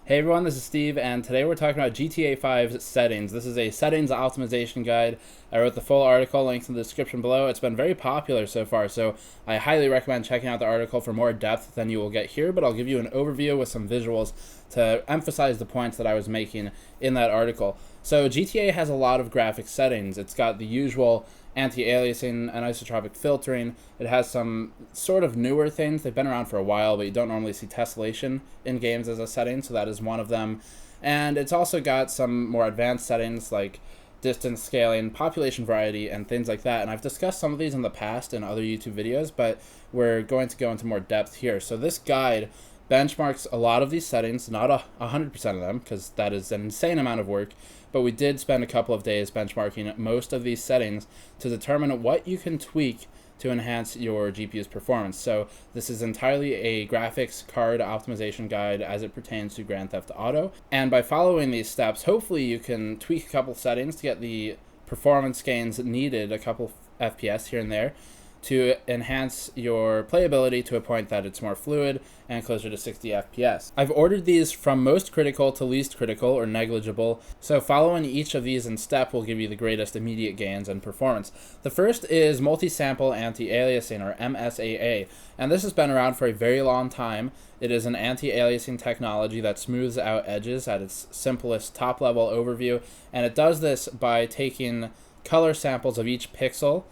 Hey everyone, this is Steve, and today we're talking about GTA 5's settings. This is a settings optimization guide. I wrote the full article, linked in the description below. It's been very popular so far, so I highly recommend checking out the article for more depth than you will get here, but I'll give you an overview with some visuals to emphasize the points that I was making in that article. So GTA has a lot of graphic settings. It's got the usual anti-aliasing, anisotropic filtering. It has some sort of newer things. They've been around for a while, but you don't normally see tessellation in games as a setting, so that is one of them. And it's also got some more advanced settings like distance scaling, population variety, and things like that. And I've discussed some of these in the past in other YouTube videos, but we're going to go into more depth here. So this guide benchmarks a lot of these settings, not 100% of them, because that is an insane amount of work, but we did spend a couple of days benchmarking most of these settings to determine what you can tweak to enhance your GPU's performance. So this is entirely a graphics card optimization guide as it pertains to Grand Theft Auto. And by following these steps, hopefully you can tweak a couple settings to get the performance gains needed, a couple FPS here and there, to enhance your playability to a point that it's more fluid and closer to 60 FPS. I've ordered these from most critical to least critical or negligible, so following each of these in step will give you the greatest immediate gains in performance. The first is multi-sample anti-aliasing, or MSAA, and this has been around for a very long time. It is an anti-aliasing technology that smooths out edges at its simplest top-level overview, and it does this by taking color samples of each pixel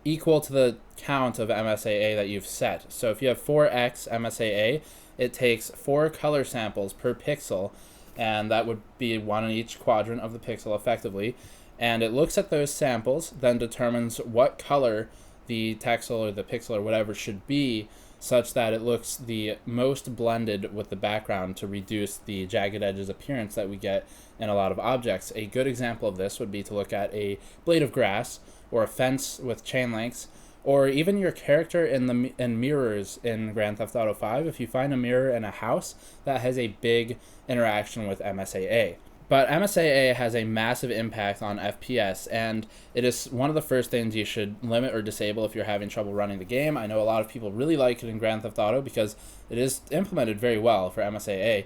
equal to the count of MSAA that you've set. So if you have 4x MSAA, it takes 4 color samples per pixel, and that would be one in each quadrant of the pixel effectively. And it looks at those samples, then determines what color the texel or the pixel or whatever should be, such that it looks the most blended with the background to reduce the jagged edges appearance that we get in a lot of objects. A good example of this would be to look at a blade of grass, or a fence with chain links, or even your character in mirrors in Grand Theft Auto 5. If you find a mirror in a house, that has a big interaction with MSAA. But MSAA has a massive impact on FPS, and it is one of the first things you should limit or disable if you're having trouble running the game. I know a lot of people really like it in Grand Theft Auto because it is implemented very well for MSAA,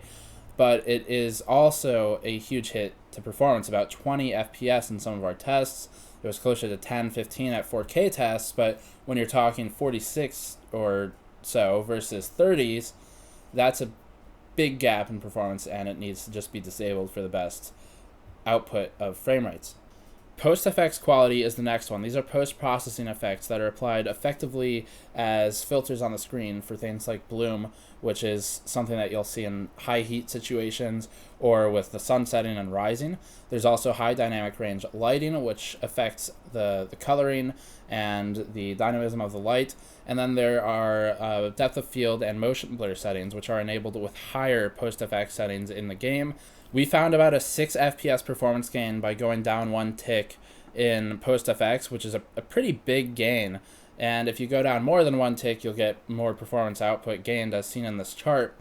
but it is also a huge hit to performance, about 20 FPS in some of our tests. It was closer to 10, 15 at 4K tests, but when you're talking 46 or so versus 30s, that's a big gap in performance, and it needs to just be disabled for the best output of frame rates. Post-effects quality is the next one. These are post-processing effects that are applied effectively as filters on the screen for things like bloom, which is something that you'll see in high heat situations or with the sun setting and rising. There's also high dynamic range lighting, which affects the coloring and the dynamism of the light. And then there are depth of field and motion blur settings, which are enabled with higher post-effects settings in the game. We found about a 6 FPS performance gain by going down 1 tick in post-effects, which is a pretty big gain. And if you go down more than 1 tick, you'll get more performance output gained as seen in this chart.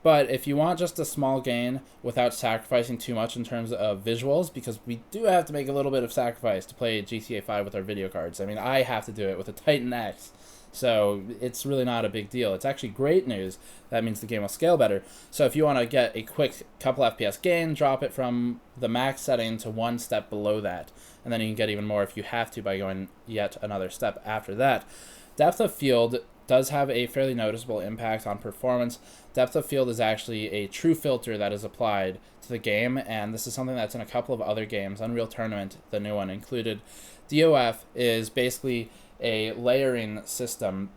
But if you want just a small gain without sacrificing too much in terms of visuals, because we do have to make a little bit of sacrifice to play GTA 5 with our video cards. I mean, I have to do it with a Titan X. So it's really not a big deal. It's actually great news. That means the game will scale better. So if you want to get a quick couple FPS gain, drop it from the max setting to 1 step below that. And then you can get even more if you have to by going yet another step after that. Depth of field does have a fairly noticeable impact on performance. Depth of field is actually a true filter that is applied to the game, and this is something that's in a couple of other games. Unreal Tournament, the new one included. DOF is basically a layering system,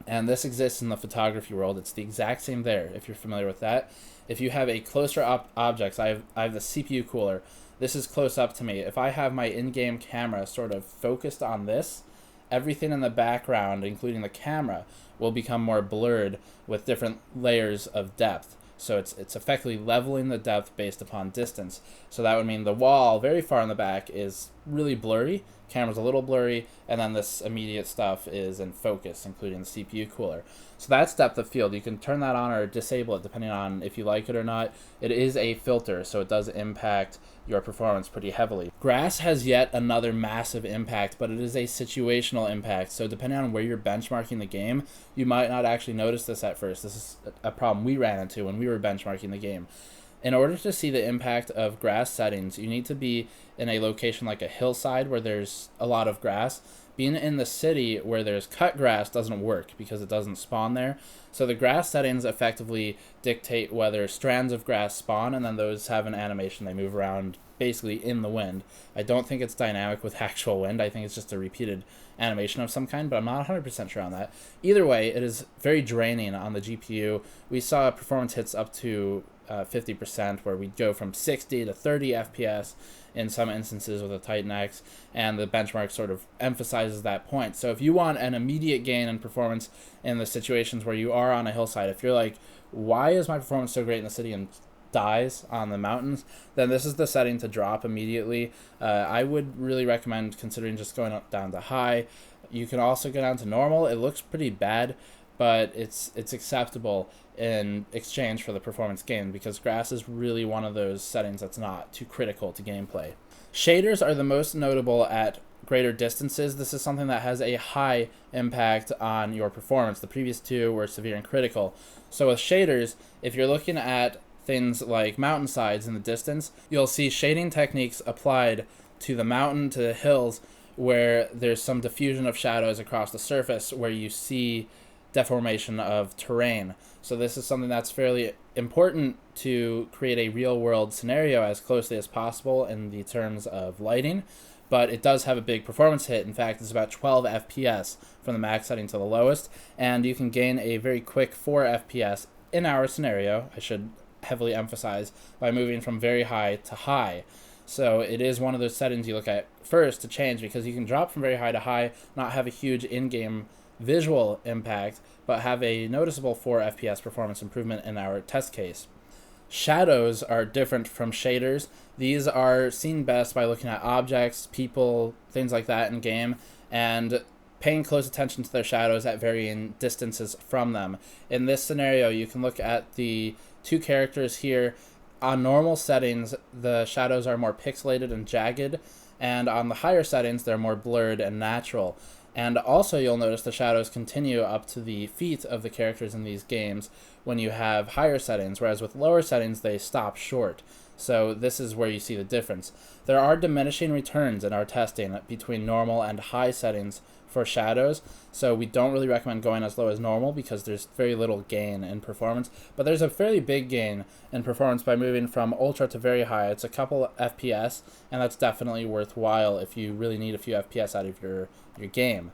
and this exists in the photography world. It's the exact same there, if you're familiar with that. If you have a closer up objects, I have the CPU cooler. This is close up to me. If I have my in-game camera sort of focused on this, everything in the background, including the camera, will become more blurred with different layers of depth. So it's effectively leveling the depth based upon distance. So that would mean the wall very far in the back is really blurry, camera's a little blurry, and then this immediate stuff is in focus, including the CPU cooler. So that's depth of field. You can turn that on or disable it depending on if you like it or not. It is a filter, so it does impact your performance pretty heavily. Grass has yet another massive impact, but it is a situational impact. So depending on where you're benchmarking the game, you might not actually notice this at first. This is a problem we ran into when we were benchmarking the game. In order to see the impact of grass settings, you need to be in a location like a hillside where there's a lot of grass. Being in the city where there's cut grass doesn't work because it doesn't spawn there. So the grass settings effectively dictate whether strands of grass spawn, and then those have an animation. They move around basically in the wind. I don't think it's dynamic with actual wind. I think it's just a repeated animation of some kind, but I'm not 100% sure on that. Either way, it is very draining on the GPU. We saw performance hits up to 50%, where we'd go from 60 to 30 FPS in some instances with a Titan X, and the benchmark sort of emphasizes that point. So if you want an immediate gain in performance in the situations where you are on a hillside, if you're like, why is my performance so great in the city and dies on the mountains, then this is the setting to drop immediately. I would really recommend considering just going down to high. You can also go down to normal. It looks pretty bad, but it's acceptable in exchange for the performance gain, because grass is really one of those settings that's not too critical to gameplay. Shaders are the most notable at greater distances. This is something that has a high impact on your performance. The previous two were severe and critical. So with shaders, if you're looking at things like mountainsides in the distance, you'll see shading techniques applied to the mountain, to the hills, where there's some diffusion of shadows across the surface, where you see deformation of terrain. So this is something that's fairly important to create a real-world scenario as closely as possible in the terms of lighting, but it does have a big performance hit. In fact, it's about 12 FPS from the max setting to the lowest, and you can gain a very quick 4 FPS in our scenario, I should heavily emphasize, by moving from very high to high. So it is one of those settings you look at first to change, because you can drop from very high to high, not have a huge in-game visual impact, but have a noticeable 4 FPS performance improvement in our test case. Shadows are different from shaders. These are seen best by looking at objects, people, things like that in game, and paying close attention to their shadows at varying distances from them. In this scenario, you can look at the two characters here. On normal settings, the shadows are more pixelated and jagged, and on the higher settings, they're more blurred and natural. And also you'll notice the shadows continue up to the feet of the characters in these games when you have higher settings, whereas with lower settings they stop short. So this is where you see the difference. There are diminishing returns in our testing between normal and high settings for shadows, so we don't really recommend going as low as normal because there's very little gain in performance, but there's a fairly big gain in performance by moving from ultra to very high. It's a couple FPS, and that's definitely worthwhile if you really need a few FPS out of your game.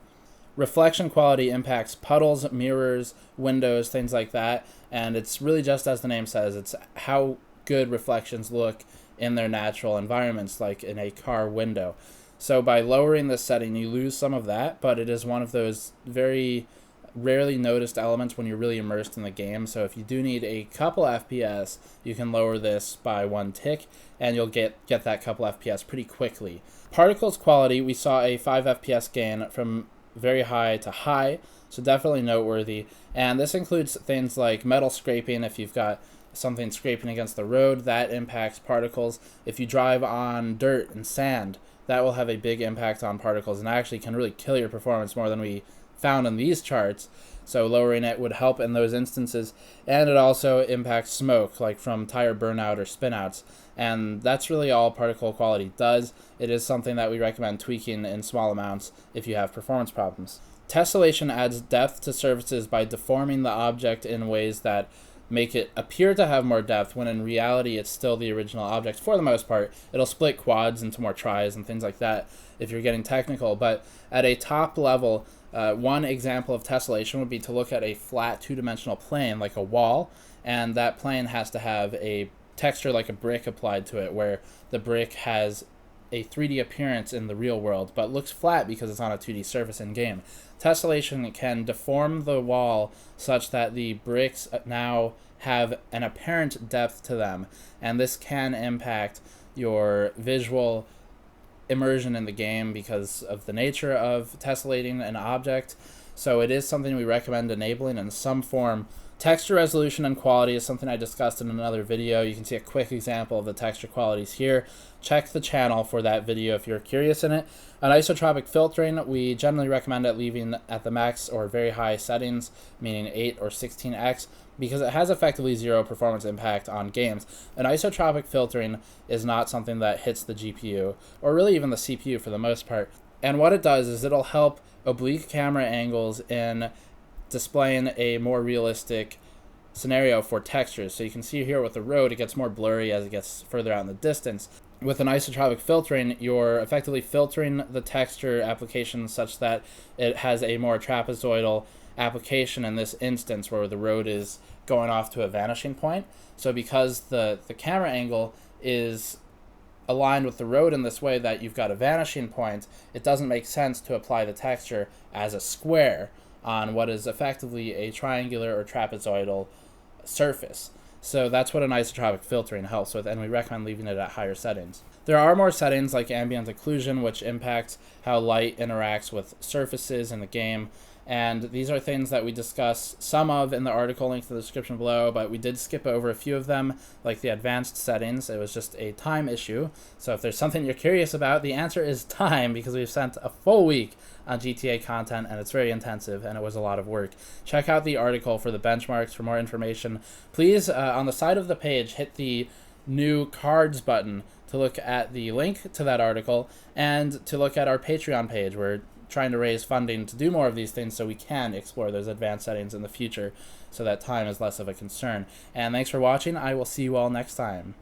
Reflection quality impacts puddles, mirrors, windows, things like that, and it's really just as the name says, it's how good reflections look in their natural environments, like in a car window. So by lowering this setting, you lose some of that, but it is one of those very rarely noticed elements when you're really immersed in the game. So if you do need a couple FPS, you can lower this by 1 tick, and you'll get that couple FPS pretty quickly. Particles quality, we saw a 5 FPS gain from very high to high, so definitely noteworthy. And this includes things like metal scraping. If you've got something scraping against the road, that impacts particles. If you drive on dirt and sand, that will have a big impact on particles and actually can really kill your performance more than we found in these charts. So lowering it would help in those instances. And it also impacts smoke, like from tire burnout or spinouts. And that's really all particle quality does. It is something that we recommend tweaking in small amounts if you have performance problems. Tessellation adds depth to surfaces by deforming the object in ways that make it appear to have more depth, when in reality it's still the original object for the most part. It'll split quads into more tries and things like that if you're getting technical, but at a top level, one example of tessellation would be to look at a flat two-dimensional plane like a wall, and that plane has to have a texture like a brick applied to it, where the brick has a 3D appearance in the real world, but looks flat because it's on a 2D surface in game. Tessellation can deform the wall such that the bricks now have an apparent depth to them, and this can impact your visual immersion in the game because of the nature of tessellating an object. So it is something we recommend enabling in some form Texture resolution and quality is something I discussed in another video. You can see a quick example of the texture qualities here. Check the channel for that video if you're curious in it. Anisotropic filtering, we generally recommend it leaving at the max or very high settings, meaning 8 or 16x, because it has effectively zero performance impact on games. Anisotropic filtering is not something that hits the GPU, or really even the CPU for the most part. And what it does is it'll help oblique camera angles in displaying a more realistic scenario for textures. So you can see here with the road, it gets more blurry as it gets further out in the distance. With anisotropic filtering, you're effectively filtering the texture application such that it has a more trapezoidal application in this instance where the road is going off to a vanishing point. So because the camera angle is aligned with the road in this way that you've got a vanishing point, it doesn't make sense to apply the texture as a square on what is effectively a triangular or trapezoidal surface. So that's what anisotropic filtering helps with, and we recommend leaving it at higher settings. There are more settings like ambient occlusion, which impacts how light interacts with surfaces in the game. And these are things that we discuss some of in the article linked in the description below, but we did skip over a few of them, like the advanced settings. It was just a time issue. So if there's something you're curious about, the answer is time, because we've spent a full week on GTA content, and it's very intensive, and it was a lot of work. Check out the article for the benchmarks for more information. Please, on the side of the page, hit the new cards button to look at the link to that article and to look at our Patreon page. We're trying to raise funding to do more of these things so we can explore those advanced settings in the future so that time is less of a concern. And thanks for watching. I will see you all next time.